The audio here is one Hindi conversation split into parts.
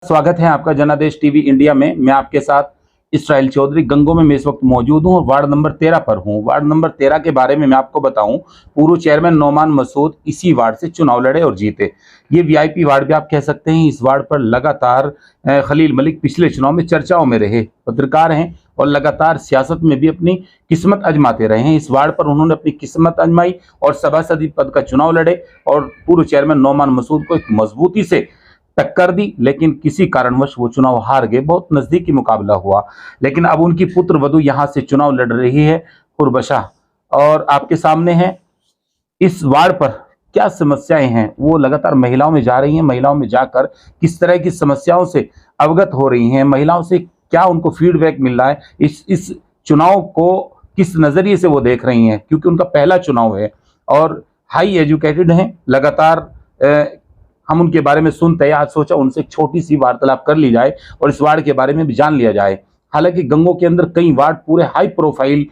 स्वागत है आपका जनादेश टीवी इंडिया में। मैं आपके साथ इसराइल चौधरी गंगो में मैं इस वक्त मौजूद हूं और वार्ड नंबर 13 पर हूं। वार्ड नंबर 13 के बारे में मैं आपको बताऊं, पूर्व चेयरमैन नौमान मसूद इसी वार्ड से चुनाव लड़े और जीते। ये वीआईपी वार्ड भी आप कह सकते हैं। इस वार्ड पर लगातार खलील मलिक पिछले चुनाव में चर्चाओं में रहे, पत्रकार हैं और लगातार सियासत में भी अपनी किस्मत आजमाते रहे हैं। इस वार्ड पर उन्होंने अपनी किस्मत आजमाई और सभासद पद का चुनाव लड़े और पूर्व चेयरमैन नौमान मसूद को एक मजबूती से टक्कर दी, लेकिन किसी कारणवश वो चुनाव हार गए। बहुत नजदीकी मुकाबला हुआ, लेकिन अब उनकी पुत्र वधू यहां से चुनाव लड़ रही है, कुरबशा। और आपके सामने है इस वार्ड पर क्या समस्याएं हैं, वो लगातार महिलाओं में जा रही हैं। महिलाओं में जाकर किस तरह की समस्याओं से अवगत हो रही हैं, महिलाओं से क्या उनको फीडबैक मिल रहा है, इस चुनाव को किस नजरिए से वो देख रही हैं, क्योंकि उनका पहला चुनाव है और हाई एजुकेटेड हैं। लगातार हम उनके बारे में सुनते हैं। आज सोचा उनसे एक छोटी सी वार्तालाप कर ली जाए और इस वार्ड के बारे में भी जान लिया जाए। हालांकि गंगो के अंदर कई वार्ड पूरे हाई प्रोफाइल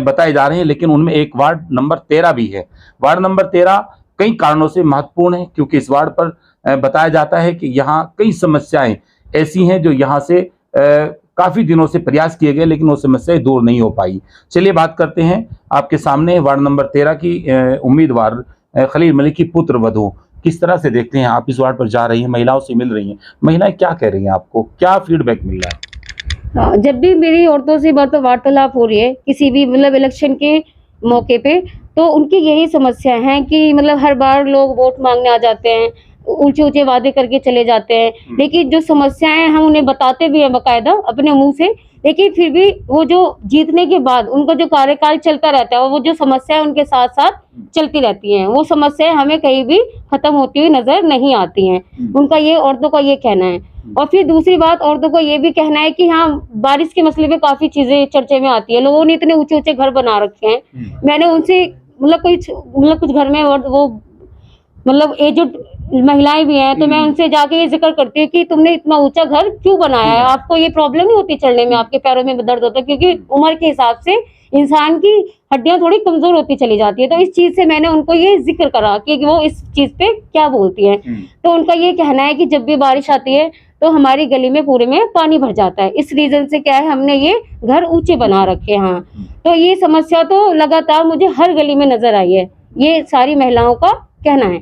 बताए जा रहे हैं, लेकिन उनमें एक वार्ड नंबर 13 भी है। वार्ड नंबर 13 कई कारणों से महत्वपूर्ण है, क्योंकि इस वार्ड पर बताया जाता है कि यहाँ कई समस्याएं ऐसी हैं जो यहाँ से काफी दिनों से प्रयास किए गए, लेकिन वो समस्याएं दूर नहीं हो पाई। चलिए बात करते हैं आपके सामने वार्ड नंबर 13 की उम्मीदवार खलील मलिक की पुत्र वधू। किस तरह से देखते हैं आप? इस वार्ड पर जा रही हैं, महिलाओं से मिल रही हैं, महिलाएं क्या कह रही हैं, आपको क्या फीडबैक मिल रहा है? जब भी मेरी औरतों से वार्तालाप हो रही है किसी भी इलेक्शन के मौके पे, तो उनकी यही समस्या है कि हर बार लोग वोट मांगने आ जाते हैं, ऊंचे ऊंचे वादे करके चले जाते हैं, लेकिन जो समस्याएं हम उन्हें बताते भी हैं बाकायदा अपने मुंह से, लेकिन फिर भी वो जो जीतने के बाद उनका जो कार्यकाल चलता रहता है, वो जो समस्याएं उनके साथ साथ चलती रहती हैं, वो समस्याएं हमें कहीं भी खत्म होती हुई नजर नहीं आती हैं। उनका ये, औरतों का ये कहना है। और फिर दूसरी बात, औरतों का ये भी कहना है कि हाँ, बारिश के मसले पे काफी चीजें चर्चे में आती है। लोगों ने इतने ऊंचे ऊंचे घर बना रखे हैं। मैंने उनसे कुछ घर में वो एजेड महिलाएं भी हैं, तो मैं उनसे जाके ये जिक्र करती हूँ कि तुमने इतना ऊंचा घर क्यों बनाया है, आपको ये प्रॉब्लम नहीं होती चढ़ने में, आपके पैरों में दर्द होता है? क्योंकि उम्र के हिसाब से इंसान की हड्डियां थोड़ी कमजोर होती चली जाती है। तो इस चीज से मैंने उनको ये जिक्र करा कि वो इस चीज पे क्या बोलती है। तो उनका ये कहना है कि जब भी बारिश आती है तो हमारी गली में पूरे में पानी भर जाता है। इस रीजन से क्या है, हमने ये घर ऊंचे बना रखे हैं। तो ये समस्या तो लगातार मुझे हर गली में नजर आई है, ये सारी महिलाओं का कहना है।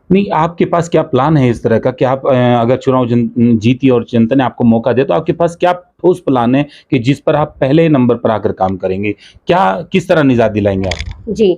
नहीं, आपके पास क्या प्लान है इस तरह का कि आप अगर चुनाव जीती और जनता ने आपको मौका दे, तो आपके पास क्या ठोस प्लान है कि जिस पर आप पहले नंबर पर आकर काम करेंगे? क्या किस तरह निजात दिलाएंगे आप? जी,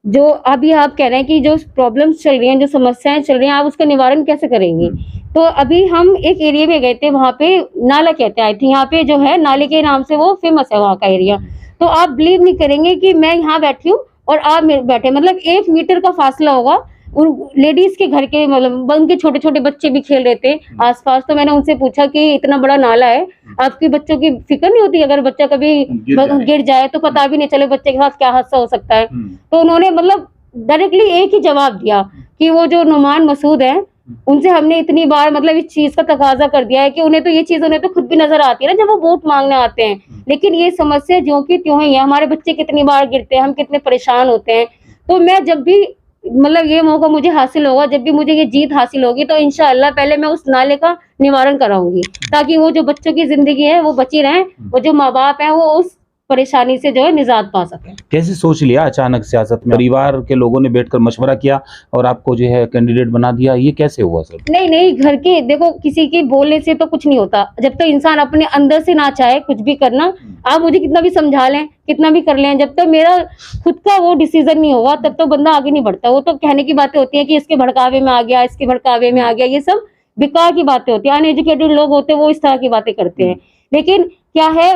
जो अभी आप कह रहे हैं कि जो प्रॉब्लम्स चल रही हैं, जो समस्याएं चल रही हैं, आप उसका निवारण कैसे करेंगे? तो अभी हम एक एरिया में गए थे, वहाँ पे नाला कहते हैं, आई थिंक यहाँ पे जो है नाले के नाम से वो फेमस है वहाँ का एरिया। तो आप बिलीव नहीं करेंगे कि मैं यहाँ बैठी हूँ और आप बैठे, 1 मीटर का फासला होगा। उन लेडीज के घर के उनके छोटे छोटे बच्चे भी खेल रहे थे आसपास। तो मैंने उनसे पूछा कि इतना बड़ा नाला है, आपके बच्चों की फिक्र नहीं होती? अगर बच्चा कभी गिर जाए तो पता भी नहीं चले बच्चे के साथ क्या हादसा हो सकता है। तो उन्होंने डायरेक्टली एक ही जवाब दिया कि वो जो नौमान मसूद है, उनसे हमने इतनी बार इस चीज का तकाजा कर दिया है कि उन्हें तो ये चीज उन्हें तो खुद भी नजर आती है ना जब वो वोट मांगने आते हैं, लेकिन ये समस्या ज्यों की त्यों ही है। हमारे बच्चे कितनी बार गिरते हैं, हम कितने परेशान होते हैं। तो मैं जब भी ये मौका मुझे हासिल होगा, जब भी मुझे ये जीत हासिल होगी, तो इंशाअल्लाह पहले मैं उस नाले का निवारण कराऊंगी, ताकि वो जो बच्चों की जिंदगी है वो बची रहे, वो जो माँ बाप है वो उस परेशानी से जो है निजात पा सके। कैसे सोच लिया अचानक सियासत में? परिवार के लोगों ने बैठकर मशवरा किया और आपको जो है कैंडिडेट बना दिया, ये कैसे हुआ सर? नहीं, घर के देखो, किसी के बोलने से तो कुछ नहीं होता। जब तक इंसान अपने अंदर से ना चाहे कुछ भी करना, आप मुझे कितना भी समझा लें, कितना भी कर लें, जब तक मेरा खुद का वो डिसीजन नहीं होगा तब तो बंदा आगे नहीं बढ़ता। वो तो कहने की बातें होती है कि इसके भड़कावे में आ गया, इसके भड़कावे में आ गया, ये सब बेकार की बातें होती है। अनएजुकेटेड लोग होते हैं वो इस तरह की बातें करते हैं। लेकिन क्या है,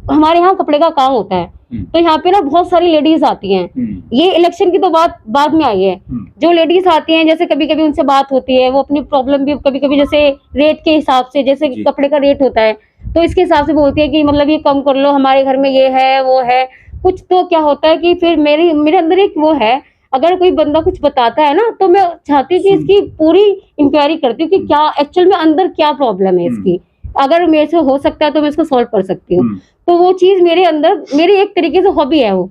हमारे यहाँ कपड़े का काम होता है, तो यहाँ पे ना बहुत सारी लेडीज आती हैं। ये इलेक्शन की तो बात बाद में आई है। जो लेडीज आती हैं, जैसे कभी कभी उनसे बात होती है, वो अपनी प्रॉब्लम भी कभी कभी जैसे रेट के हिसाब से, जैसे कपड़े का रेट होता है तो इसके हिसाब से बोलती है कि ये कम कर लो, हमारे घर में ये है वो है कुछ। तो क्या होता है कि फिर मेरे अंदर एक वो है, अगर कोई बंदा कुछ बताता है ना, तो मैं चाहती हूँ कि इसकी पूरी इंक्वायरी करती हूँ कि क्या एक्चुअल में अंदर क्या प्रॉब्लम है इसकी। अगर मेरे से हो सकता है तो मैं इसको सॉल्व कर सकती हूँ। तो वो चीज मेरे अंदर, मेरी एक तरीके से हॉबी है वो,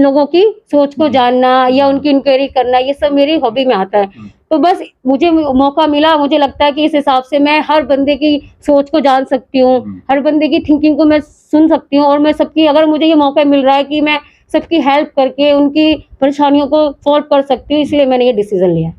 लोगों की सोच को जानना या उनकी इंक्वायरी करना, ये सब मेरी हॉबी में आता है। तो बस मुझे मौका मिला, मुझे लगता है कि इस हिसाब से मैं हर बंदे की सोच को जान सकती हूँ, हर बंदे की थिंकिंग को मैं सुन सकती हूँ, और मैं सबकी, अगर मुझे ये मौका मिल रहा है कि मैं सबकी हेल्प करके उनकी परेशानियों को सॉल्व कर सकती हूँ, इसलिए मैंने ये डिसीजन लिया।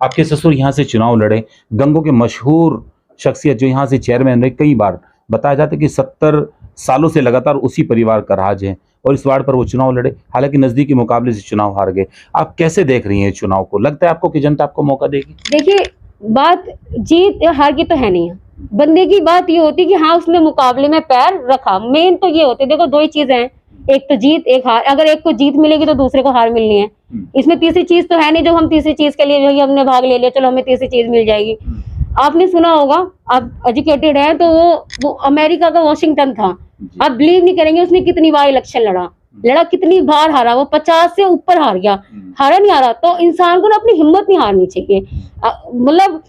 आपके ससुर यहाँ से चुनाव लड़े, गंगों के मशहूर शख्सियत जो यहाँ से चेयरमैन रहे, कई बार बताया जाता है कि 70 सालों से लगातार उसी परिवार का राज है, और इस वार्ड पर वो चुनाव लड़े, हालांकि नजदीकी मुकाबले से चुनाव हार गए। आप कैसे देख रही हैं चुनाव को? लगता है आपको कि जनता आपको मौका देगी? देखिए, बात जीत या हार की तो है नहीं है, बंदे की बात ये होती है कि हाँ उसने मुकाबले में पैर रखा। मेन तो ये होती है, देखो दो ही चीजें हैं, एक तो जीत एक हार। अगर एक को जीत मिलेगी तो दूसरे को हार मिलनी है, इसमें तीसरी चीज तो है नहीं। जब हम तीसरी चीज के लिए जो हमने भाग ले लिया, चलो हमें तीसरी चीज मिल जाएगी। आपने सुना होगा, आप एजुकेटेड हैं, तो वो अमेरिका का वॉशिंगटन था। आप बिलीव नहीं करेंगे उसने कितनी बार इलेक्शन लड़ा, कितनी बार हारा, वो 50 से ऊपर हार गया, हारा नहीं हारा। तो इंसान को ना अपनी हिम्मत नहीं हारनी चाहिए। मतलब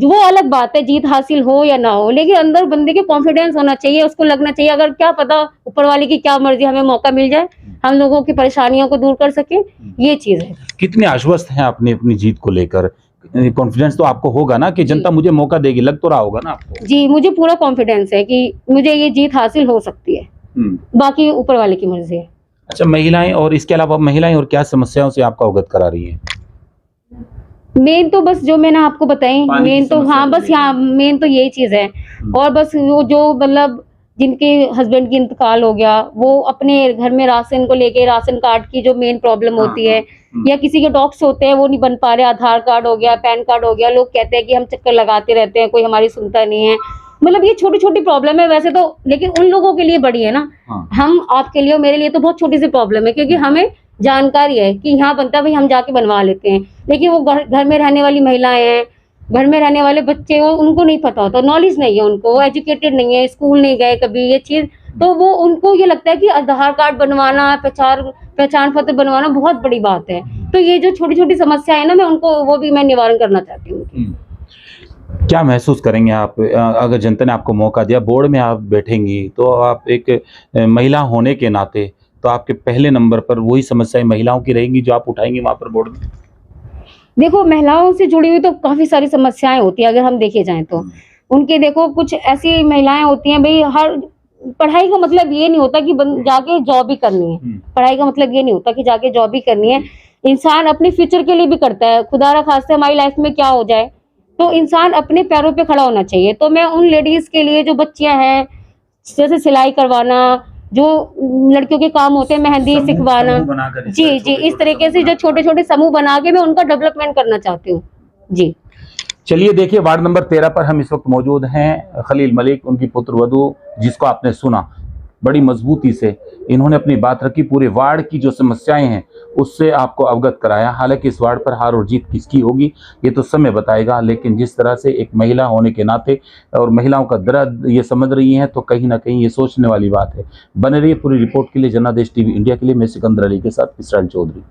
वो अलग बात है जीत हासिल हो या ना हो, लेकिन अंदर बंदे के कॉन्फिडेंस होना चाहिए, उसको लगना चाहिए अगर क्या पता ऊपर वाले की क्या मर्जी, हमें मौका मिल जाए, हम लोगों की परेशानियों को दूर कर सके, ये चीज है। कितने आश्वस्त हैं आपने अपनी जीत को लेकर? कॉन्फिडेंस तो आपको होगा ना कि जनता मुझे मौका देगी, लग तो रहा होगा ना आपको? जी, मुझे पूरा कॉन्फिडेंस है कि मुझे ये जीत हासिल हो सकती है, बाकी ऊपर वाले की मर्जी है। अच्छा, महिलाएं और इसके अलावा महिलाएं और क्या समस्याओं से आपको अवगत करा रही हैं? मेन तो बस जो मैंने आपको बताई, मेन तो हाँ बस यहाँ मेन तो यही चीज है। और बस वो जो मतलब जिनके हस्बैंड की इंतकाल हो गया, वो अपने घर में राशन को लेके, राशन कार्ड की जो मेन प्रॉब्लम होती है, या किसी के डॉक्स होते हैं वो नहीं बन पा रहे, आधार कार्ड हो गया, पैन कार्ड हो गया, लोग कहते हैं कि हम चक्कर लगाते रहते हैं, कोई हमारी सुनता नहीं है। मतलब ये छोटी छोटी प्रॉब्लम है वैसे तो, लेकिन उन लोगों के लिए बड़ी है ना। हम आपके लिए और मेरे लिए तो बहुत छोटी सी प्रॉब्लम है, क्योंकि हमें जानकारी है कि यहाँ बनता है भाई, हम जाके बनवा लेते हैं। लेकिन वो घर में रहने वाली महिलाएं हैं, घर में रहने वाले बच्चे, वो उनको नहीं पता होता, नॉलेज नहीं है उनको, वो एजुकेटेड नहीं है, स्कूल नहीं गए कभी ये चीज, तो वो उनको ये लगता है कि आधार कार्ड बनवाना, पहचान पत्र बनवाना बहुत बड़ी बात है। तो ये जो छोटी छोटी समस्या है ना, मैं उनको वो भी मैं निवारण करना चाहती हूँ। क्या महसूस करेंगे आप अगर जनता ने आपको मौका दिया, बोर्ड में आप बैठेंगी, तो आप एक महिला होने के नाते तो आपके पहले नंबर पर वही समस्याएं महिलाओं की रहेंगी जो आप उठाएंगे वहां पर बोर्ड में? देखो, महिलाओं से जुड़ी हुई तो काफी सारी समस्याएं होती है, अगर हम देखे जाएं तो उनके, देखो कुछ ऐसी महिलाएं होती हैं भाई, हर पढ़ाई का मतलब ये नहीं होता कि जाके जॉब ही करनी है, पढ़ाई का मतलब ये नहीं होता कि जाके जॉब ही करनी है। इंसान अपने फ्यूचर के लिए भी करता है, खुदा ना खास्ते हमारी लाइफ में क्या हो जाए, तो इंसान अपने पैरों पे खड़ा होना चाहिए। तो मैं उन लेडीज के लिए, जो बच्चियां हैं, जैसे सिलाई करवाना, जो लड़कियों के काम होते हैं, मेहंदी सिखवाना, जी जी, इस तरीके से जो छोटे छोटे समूह बना के मैं उनका डेवलपमेंट करना चाहती हूँ। जी चलिए देखिए, वार्ड नंबर 13 पर हम इस वक्त मौजूद हैं। खलील मलिक, उनकी पुत्रवधू, जिसको आपने सुना, बड़ी मजबूती से इन्होंने अपनी बात रखी, पूरे वार्ड की जो समस्याएं हैं उससे आपको अवगत कराया। हालांकि इस वार्ड पर हार और जीत किसकी होगी ये तो समय बताएगा, लेकिन जिस तरह से एक महिला होने के नाते और महिलाओं का दर्द ये समझ रही हैं, तो कहीं ना कहीं ये सोचने वाली बात है। बने रहिए पूरी रिपोर्ट के लिए जनादेश टीवी इंडिया के लिए। मैं सिकंदर अली के साथ इसराइल चौधरी।